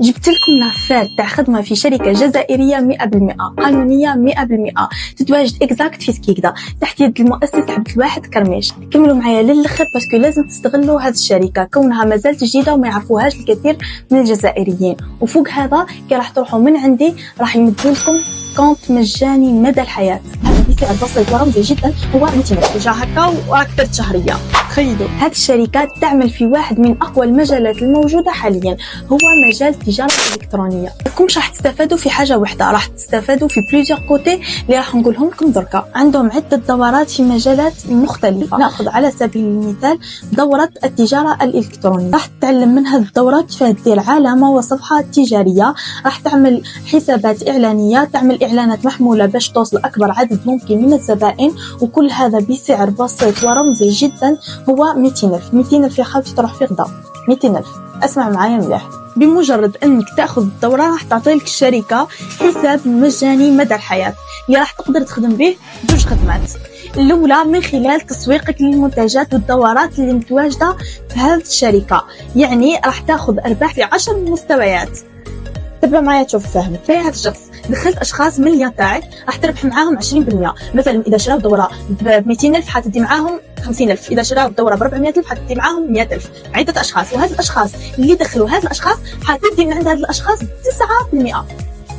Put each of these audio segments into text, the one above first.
جبت لكم لافير تاع خدمه في شركه جزائريه 100% قانونيه 100% تتواجد اكزاكت في سكيكدا تحت يد المؤسس عبد الواحد كرميش. كملوا معايا للاخر باسكو لازم تستغلوا هذه الشركه كونها مازالت جديده وما يعرفوهاش الكثير من الجزائريين. وفوق هذا كي راح تروحوا من عندي راح يمدوا لكم كونت مجاني مدى الحياه. هذا بسعر بسيط ورمزي جدا، هو 200 رجع هكا واكثر شهريه. تخيلوا هذه الشركه تعمل في واحد من اقوى المجالات الموجوده حاليا، هو مجال التجاره الالكترونيه. راكمش راح تستفادوا في حاجه واحده، راح تستفادوا في بليزيور كوتي اللي راح نقولهم لكم دركا. عندهم عده دورات في مجالات مختلفه. ناخذ على سبيل المثال دوره التجاره الالكترونيه، راح تتعلم من هذه الدوره كيف دير علامه وصفحه تجاريه، راح تعمل حسابات اعلانيه، تعمل اعلانات محموله باش توصل اكبر عدد ممكن من الزبائن، وكل هذا بسعر بسيط ورمزي جدا، هو 200,000. 200,000 يا خالتي تروح في غدا 200,000. اسمع معايا مليح، بمجرد انك تاخذ الدوره راح تعطيلك الشركه حساب مجاني مدى الحياه اللي راح تقدر تخدم به جوج خدمات. الاولى من خلال تسويقك للمنتجات والدورات اللي متواجده في هذه الشركه، يعني راح تاخذ ارباح في 10 مستويات. تبع معايا تشوف فاهم. في هذا الشخص دخلت اشخاص من اللي تاعك راح تربح معاهم 20%. مثلا اذا شراو دوره ب 200,000 حتدي معاهم 50,000، اذا شراو الدوره ب 400,000 حتدي معاهم 100,000. عده اشخاص، وهذه الاشخاص اللي دخلوا هذه الاشخاص حتدي من عند هذه الاشخاص 9%،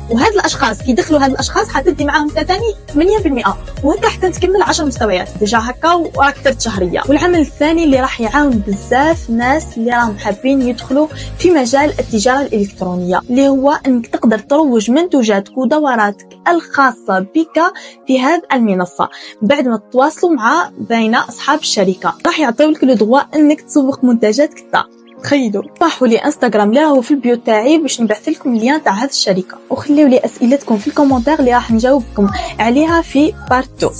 وهذه الاشخاص كي يدخلوا هذه الاشخاص حتدي معاهم ثاني 8%، وهكا حتى تكمل 10 مستويات ديجا هكا واكثر شهريه. والعمل الثاني اللي راح يعاون بزاف ناس اللي راهم حابين يدخلوا في مجال التجاره الالكترونيه، اللي هو انك تقدر تروج منتوجاتك ودوراتك الخاصه بك في هذه المنصه بعد ما تتواصلوا مع بين اصحاب الشركه. راح يعطيوك لو دغوا انك تسوق منتجاتك انت. تخيلوا. صحوا لي انستغرام اللي راهو في البيو تاعي باش نبعث لكم اللين تاع هذه الشركه، وخليوا لي اسئلتكم في الكومونتير اللي راح نجاوبكم عليها في بارت 2.